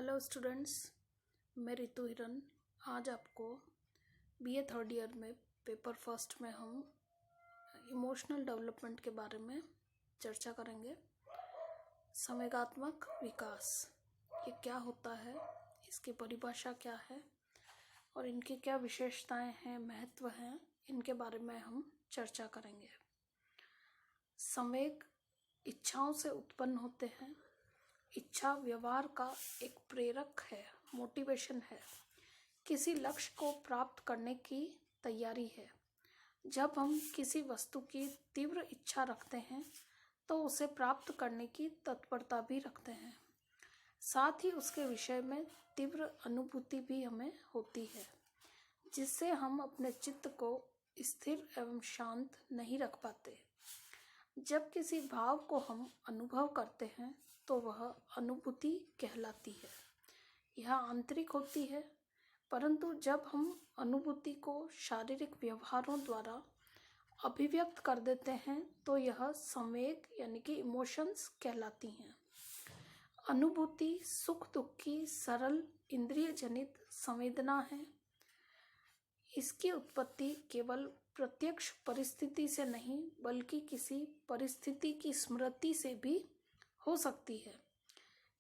Hello students, मैं रितु हिरन। आज आपको बीए थर्ड ईयर में पेपर फर्स्ट में हम इमोशनल डेवलपमेंट के बारे में चर्चा करेंगे। संवेगात्मक विकास ये क्या होता है, इसकी परिभाषा क्या है और इनकी क्या विशेषताएं हैं, महत्व हैं, इनके बारे में हम चर्चा करेंगे। संवेग इच्छाओं से उत्पन्न होते हैं। इच्छा व्यवहार का एक प्रेरक है, मोटिवेशन है, किसी लक्ष्य को प्राप्त करने की तैयारी है। जब हम किसी वस्तु की तीव्र इच्छा रखते हैं तो उसे प्राप्त करने की तत्परता भी रखते हैं। साथ ही उसके विषय में तीव्र अनुभूति भी हमें होती है, जिससे हम अपने चित्त को स्थिर एवं शांत नहीं रख पाते। जब किसी भाव को हम अनुभव करते हैं तो वह अनुभूति कहलाती है। यह आंतरिक होती है, परंतु जब हम अनुभूति को शारीरिक व्यवहारों द्वारा अभिव्यक्त कर देते हैं तो यह संवेग यानी कि इमोशंस कहलाती हैं। अनुभूति सुख दुख की सरल इंद्रिय जनित संवेदना है। इसकी उत्पत्ति केवल प्रत्यक्ष परिस्थिति से नहीं बल्कि किसी परिस्थिति की स्मृति से भी हो सकती है।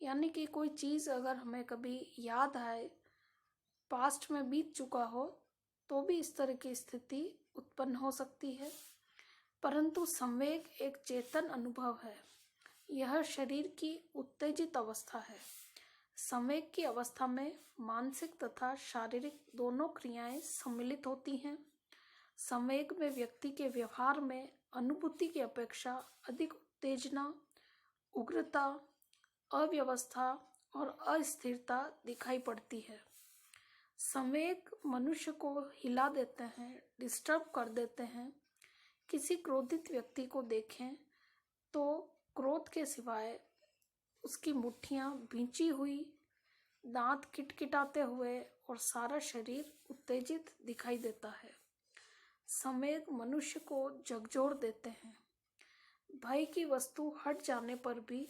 यानी कि कोई चीज़ अगर हमें कभी याद आए, पास्ट में बीत चुका हो, तो भी इस तरह की स्थिति उत्पन्न हो सकती है। परंतु संवेग एक चेतन अनुभव है। यह शरीर की उत्तेजित अवस्था है। संवेग की अवस्था में मानसिक तथा शारीरिक दोनों क्रियाएं सम्मिलित होती हैं। संवेग में व्यक्ति के व्यवहार में अनुभूति की अपेक्षा अधिक उत्तेजना, उग्रता, अव्यवस्था और अस्थिरता दिखाई पड़ती है। संवेग मनुष्य को हिला देते हैं, डिस्टर्ब कर देते हैं। किसी क्रोधित व्यक्ति को देखें तो क्रोध के सिवाय उसकी मुट्ठियां भींची हुई, दांत किटकिटाते हुए और सारा शरीर उत्तेजित दिखाई देता है। संवेग मनुष्य को झकझोर देते हैं। भय की वस्तु हट जाने पर भी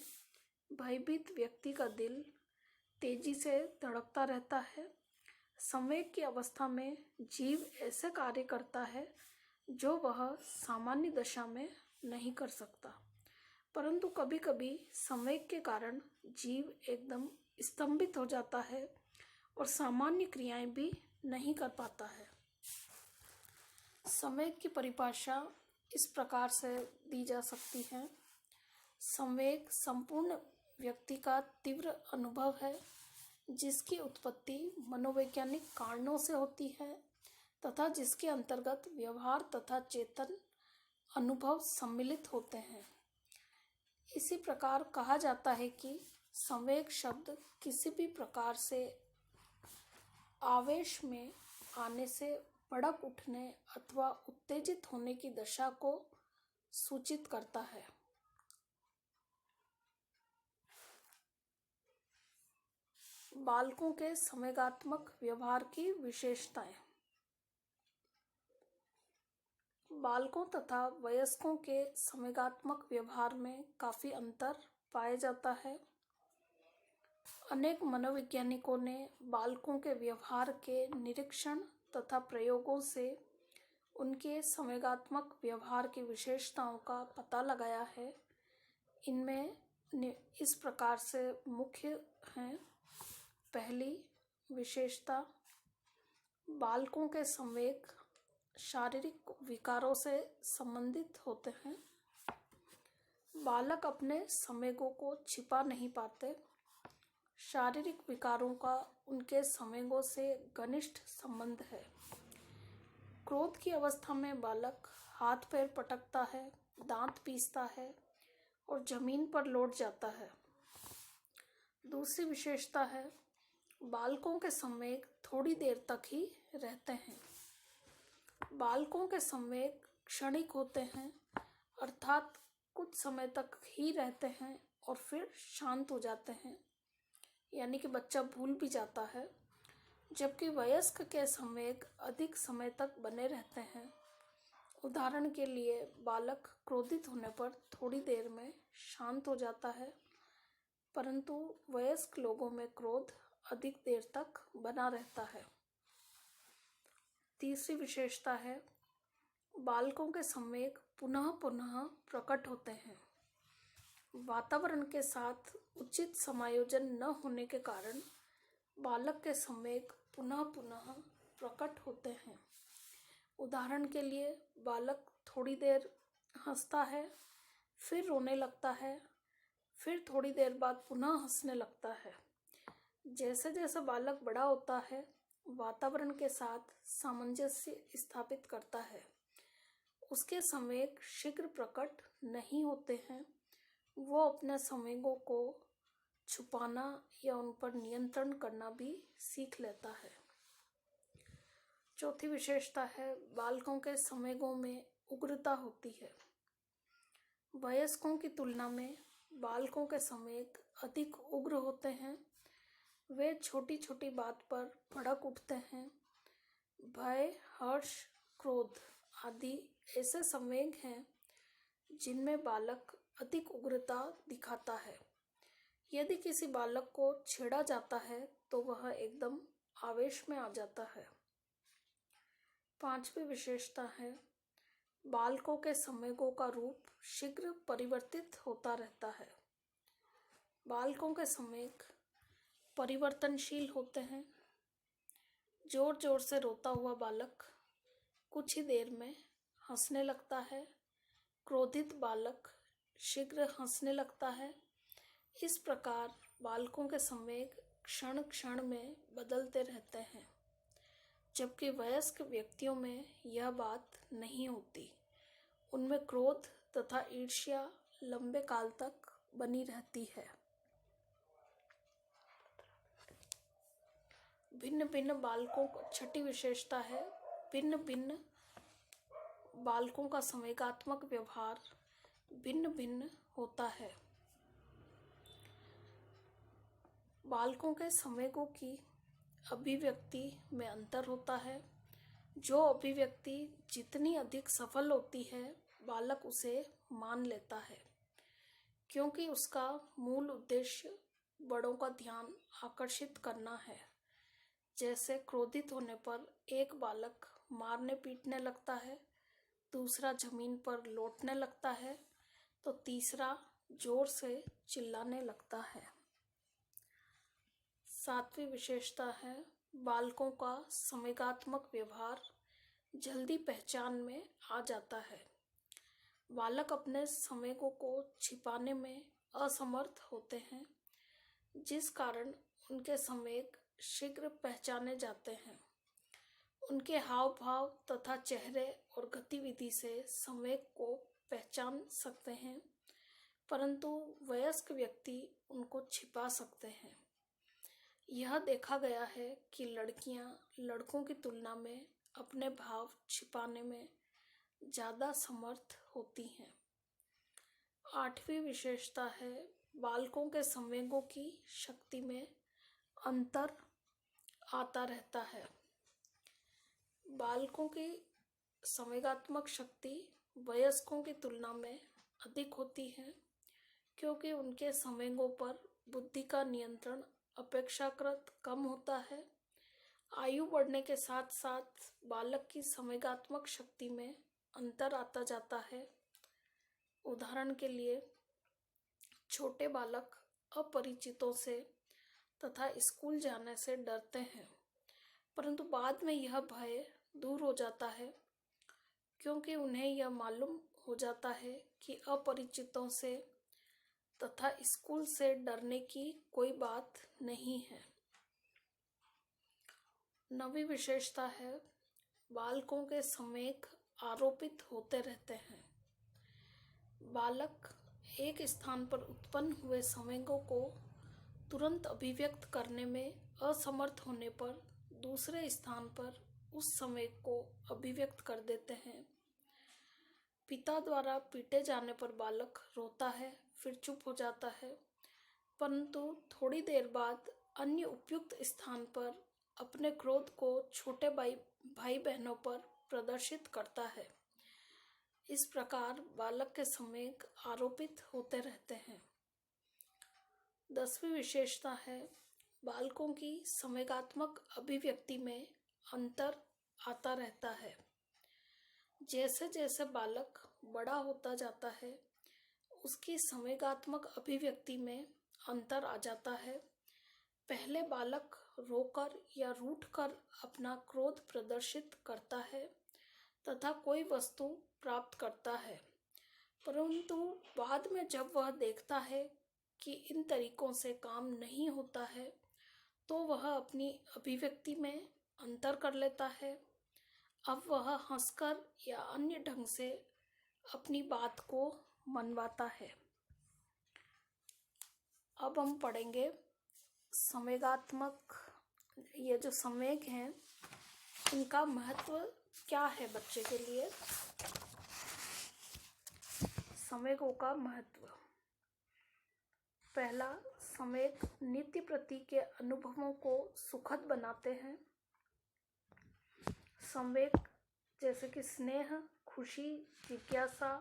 भयभीत व्यक्ति का दिल तेजी से धड़कता रहता है। संवेग की अवस्था में जीव ऐसे कार्य करता है जो वह सामान्य दशा में नहीं कर सकता, परंतु कभी कभी संवेग के कारण जीव एकदम स्तंभित हो जाता है और सामान्य क्रियाएं भी नहीं कर पाता है। संवेग की परिभाषा इस प्रकार से दी जा सकती है। संवेग संपूर्ण व्यक्ति का तीव्र अनुभव है, जिसकी उत्पत्ति मनोवैज्ञानिक कारणों से होती है तथा जिसके अंतर्गत व्यवहार तथा चेतन अनुभव सम्मिलित होते हैं। इसी प्रकार कहा जाता है कि संवेग शब्द किसी भी प्रकार से आवेश में आने से भड़क उठने अथवा उत्तेजित होने की दशा को सूचित करता है। बालकों के संवेगात्मक व्यवहार की विशेषताएं। बालकों तथा वयस्कों के संवेगात्मक व्यवहार में काफ़ी अंतर पाया जाता है। अनेक मनोवैज्ञानिकों ने बालकों के व्यवहार के निरीक्षण तथा प्रयोगों से उनके संवेगात्मक व्यवहार की विशेषताओं का पता लगाया है। इनमें इस प्रकार से मुख्य हैं। पहली विशेषता, बालकों के संवेग शारीरिक विकारों से संबंधित होते हैं। बालक अपने संवेगों को छिपा नहीं पाते। शारीरिक विकारों का उनके संवेगों से घनिष्ठ संबंध है। क्रोध की अवस्था में बालक हाथ पैर पटकता है, दांत पीसता है और जमीन पर लौट जाता है। दूसरी विशेषता है, बालकों के संवेग थोड़ी देर तक ही रहते हैं। बालकों के संवेग क्षणिक होते हैं, अर्थात कुछ समय तक ही रहते हैं और फिर शांत हो जाते हैं, यानी कि बच्चा भूल भी जाता है। जबकि वयस्क के संवेग अधिक समय तक बने रहते हैं। उदाहरण के लिए बालक क्रोधित होने पर थोड़ी देर में शांत हो जाता है, परंतु वयस्क लोगों में क्रोध अधिक देर तक बना रहता है। तीसरी विशेषता है, बालकों के संवेग पुनः पुनः प्रकट होते हैं। वातावरण के साथ उचित समायोजन न होने के कारण बालक के संवेग पुनः पुनः प्रकट होते हैं। उदाहरण के लिए, बालक थोड़ी देर हंसता है, फिर रोने लगता है, फिर थोड़ी देर बाद पुनः हंसने लगता है। जैसे जैसे बालक बड़ा होता है, वातावरण के साथ सामंजस्य स्थापित करता है। उसके संवेग शीघ्र प्रकट नहीं होते हैं। वो अपने संवेगों को छुपाना या उन पर नियंत्रण करना भी सीख लेता है। चौथी विशेषता है, बालकों के संवेगों में उग्रता होती है। वयस्कों की तुलना में बालकों के संवेग अधिक उग्र होते हैं। वे छोटी छोटी बात पर भड़क उठते हैं। भय, हर्ष, क्रोध आदि ऐसे संवेग हैं जिनमें बालक अधिक उग्रता दिखाता है। यदि किसी बालक को छेड़ा जाता है तो वह एकदम आवेश में आ जाता है। पांचवी विशेषता है, बालकों के संवेगों का रूप शीघ्र परिवर्तित होता रहता है। बालकों के संवेग परिवर्तनशील होते हैं। जोर जोर से रोता हुआ बालक कुछ ही देर में हंसने लगता है। क्रोधित बालक शीघ्र हंसने लगता है। इस प्रकार बालकों के संवेग क्षण क्षण में बदलते रहते हैं, जबकि वयस्क व्यक्तियों में यह बात नहीं होती। उनमें क्रोध तथा ईर्ष्या लंबे काल तक बनी रहती है। भिन्न भिन्न बालकों को छठी विशेषता है, भिन्न भिन्न बालकों का संवेगात्मक व्यवहार भिन्न भिन्न होता है। बालकों के संवेगों की अभिव्यक्ति में अंतर होता है। जो अभिव्यक्ति जितनी अधिक सफल होती है, बालक उसे मान लेता है, क्योंकि उसका मूल उद्देश्य बड़ों का ध्यान आकर्षित करना है। जैसे क्रोधित होने पर एक बालक मारने पीटने लगता है, दूसरा जमीन पर लौटने लगता है, तो तीसरा जोर से चिल्लाने लगता है। सातवीं विशेषता है, बालकों का संवेगात्मक व्यवहार जल्दी पहचान में आ जाता है। बालक अपने संवेगों को छिपाने में असमर्थ होते हैं, जिस कारण उनके संवेग शीघ्र पहचाने जाते हैं। उनके हाव भाव तथा चेहरे और गतिविधि से संवेग को पहचान सकते हैं, परंतु वयस्क व्यक्ति उनको छिपा सकते हैं। यह देखा गया है कि लड़कियां लड़कों की तुलना में अपने भाव छिपाने में ज़्यादा समर्थ होती हैं। आठवीं विशेषता है, बालकों के संवेगों की शक्ति में अंतर आता रहता है। बालकों की संवेगात्मक शक्ति वयस्कों की तुलना में अधिक होती है, क्योंकि उनके संवेगों पर बुद्धि का नियंत्रण अपेक्षाकृत कम होता है। आयु बढ़ने के साथ साथ बालक की संवेगात्मक शक्ति में अंतर आता जाता है। उदाहरण के लिए, छोटे बालक अपरिचितों से तथा स्कूल जाने से डरते हैं, परंतु बाद में यह भय दूर हो जाता है, क्योंकि उन्हें यह मालूम हो जाता है कि अपरिचितों से तथा स्कूल से डरने की कोई बात नहीं है। नवी विशेषता है, बालकों के संवेग आरोपित होते रहते हैं। बालक एक स्थान पर उत्पन्न हुए संवेगों को तुरंत अभिव्यक्त करने में असमर्थ होने पर दूसरे स्थान पर उस संवेग को अभिव्यक्त कर देते हैं। पिता द्वारा पीटे जाने पर बालक रोता है, फिर चुप हो जाता है, परंतु थोड़ी देर बाद अन्य उपयुक्त स्थान पर अपने क्रोध को छोटे भाई बहनों पर प्रदर्शित करता है। इस प्रकार बालक के संवेग आरोपित होते रहते हैं। 10वीं विशेषता है बालकों की संवेगात्मक अभिव्यक्ति में अंतर आता रहता है। जैसे जैसे बालक बड़ा होता जाता है उसकी संवेगात्मक अभिव्यक्ति में अंतर आ जाता है। पहले बालक रोकर या रूठकर अपना क्रोध प्रदर्शित करता है तथा कोई वस्तु प्राप्त करता है, परंतु बाद में जब वह देखता है कि इन तरीकों से काम नहीं होता है तो वह अपनी अभिव्यक्ति में अंतर कर लेता है। अब वह हंसकर या अन्य ढंग से अपनी बात को मनवाता है। अब हम पढ़ेंगे संवेगात्मक, ये जो संवेग हैं इनका महत्व क्या है बच्चे के लिए। संवेगों का महत्व। पहला, संवेग नित्य प्रति के अनुभवों को सुखद बनाते हैं। संवेग जैसे कि स्नेह, खुशी, जिज्ञासा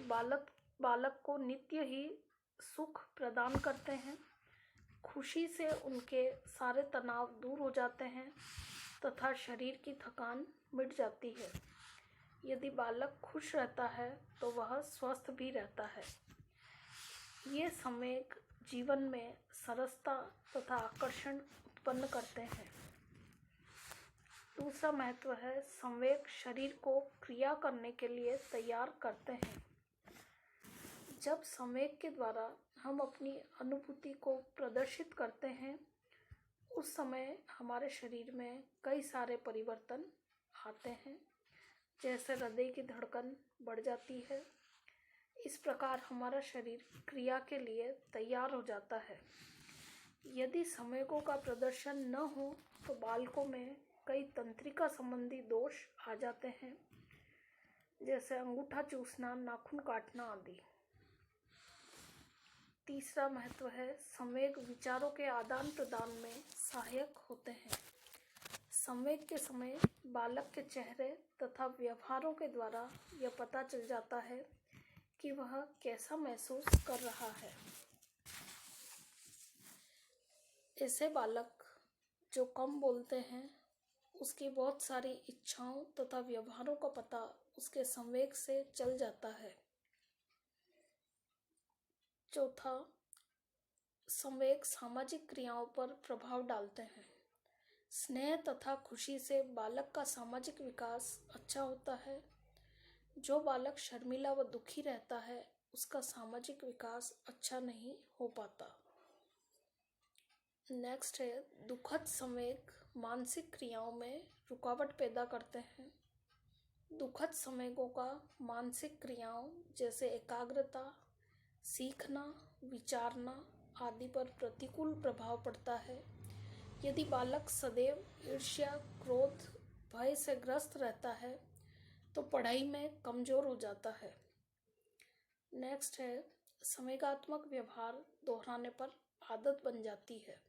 बालक को नित्य ही सुख प्रदान करते हैं। खुशी से उनके सारे तनाव दूर हो जाते हैं तथा शरीर की थकान मिट जाती है। यदि बालक खुश रहता है तो वह स्वस्थ भी रहता है। ये संवेग जीवन में सरसता तथा आकर्षण उत्पन्न करते हैं। दूसरा महत्व है संवेग शरीर को क्रिया करने के लिए तैयार करते हैं। जब संवेग के द्वारा हम अपनी अनुभूति को प्रदर्शित करते हैं उस समय हमारे शरीर में कई सारे परिवर्तन आते हैं, जैसे हृदय की धड़कन बढ़ जाती है। इस प्रकार हमारा शरीर क्रिया के लिए तैयार हो जाता है। यदि संवेगों का प्रदर्शन न हो तो बालकों में कई तंत्रिका संबंधी दोष आ जाते हैं, जैसे अंगूठा चूसना, नाखून काटना आदि। तीसरा महत्व है संवेग विचारों के आदान प्रदान में सहायक होते हैं। संवेग के समय बालक के चेहरे तथा व्यवहारों के द्वारा यह पता चल जाता है कि वह कैसा महसूस कर रहा है। ऐसे बालक जो कम बोलते हैं उसकी बहुत सारी इच्छाओं तथा व्यवहारों का पता उसके संवेग से चल जाता है। चौथा, संवेग सामाजिक क्रियाओं पर प्रभाव डालते हैं। स्नेह तथा खुशी से बालक का सामाजिक विकास अच्छा होता है। जो बालक शर्मीला व दुखी रहता है उसका सामाजिक विकास अच्छा नहीं हो पाता। नेक्स्ट है दुखद संवेग मानसिक क्रियाओं में रुकावट पैदा करते हैं। दुखद संवेगों का मानसिक क्रियाओं जैसे एकाग्रता, सीखना, विचारना आदि पर प्रतिकूल प्रभाव पड़ता है। यदि बालक सदैव ईर्ष्या, क्रोध, भय से ग्रस्त रहता है तो पढ़ाई में कमजोर हो जाता है। नेक्स्ट है संवेगात्मक व्यवहार दोहराने पर आदत बन जाती है।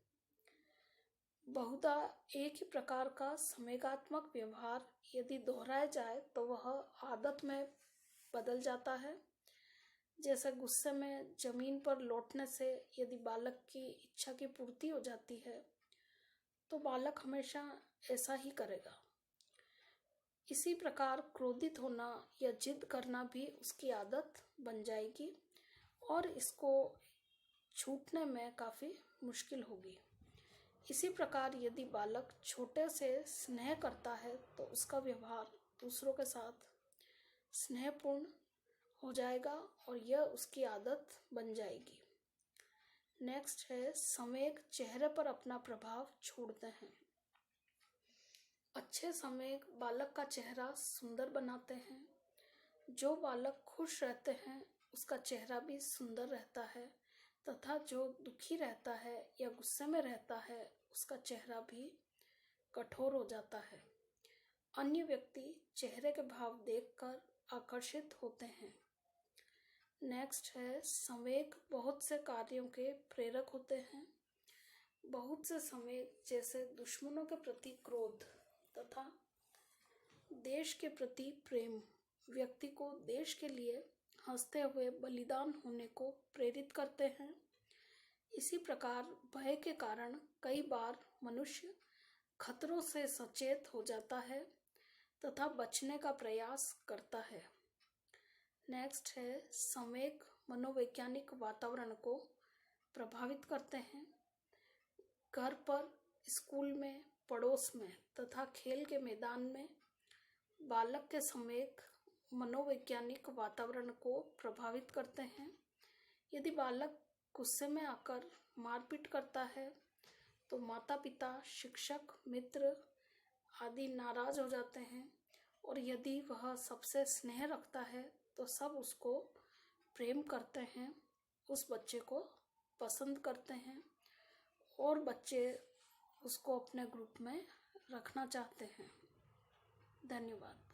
बहुधा एक ही प्रकार का संवेगात्मक व्यवहार यदि दोहराया जाए तो वह आदत में बदल जाता है। जैसे गुस्से में जमीन पर लौटने से यदि बालक की इच्छा की पूर्ति हो जाती है तो बालक हमेशा ऐसा ही करेगा। इसी प्रकार क्रोधित होना या जिद करना भी उसकी आदत बन जाएगी और इसको छूटने में काफ़ी मुश्किल होगी। इसी प्रकार यदि बालक छोटे से स्नेह करता है तो उसका व्यवहार दूसरों के साथ स्नेहपूर्ण हो जाएगा और यह उसकी आदत बन जाएगी। नेक्स्ट है संवेग चेहरे पर अपना प्रभाव छोड़ते हैं। अच्छे संवेग बालक का चेहरा सुंदर बनाते हैं। जो बालक खुश रहते हैं उसका चेहरा भी सुंदर रहता है तथा जो दुखी रहता है या गुस्से में रहता है उसका चेहरा भी कठोर हो जाता है। अन्य व्यक्ति चेहरे के भाव देखकर आकर्षित होते हैं। नेक्स्ट है संवेग बहुत से कार्यों के प्रेरक होते हैं। बहुत से संवेग जैसे दुश्मनों के प्रति क्रोध तथा देश के प्रति प्रेम व्यक्ति को देश के लिए हंसते हुए बलिदान होने को प्रेरित करते हैं। इसी प्रकार भय के कारण कई बार मनुष्य खतरों से सचेत हो जाता है तथा बचने का प्रयास करता है। नेक्स्ट है, संवेग मनोवैज्ञानिक वातावरण को प्रभावित करते हैं। घर पर, स्कूल में, पड़ोस में तथा खेल के मैदान में बालक के संवेग मनोवैज्ञानिक वातावरण को प्रभावित करते हैं। यदि बालक गुस्से में आकर मारपीट करता है तो माता पिता, शिक्षक, मित्र आदि नाराज हो जाते हैं, और यदि वह सबसे स्नेह रखता है तो सब उसको प्रेम करते हैं, उस बच्चे को पसंद करते हैं और बच्चे उसको अपने ग्रुप में रखना चाहते हैं। धन्यवाद।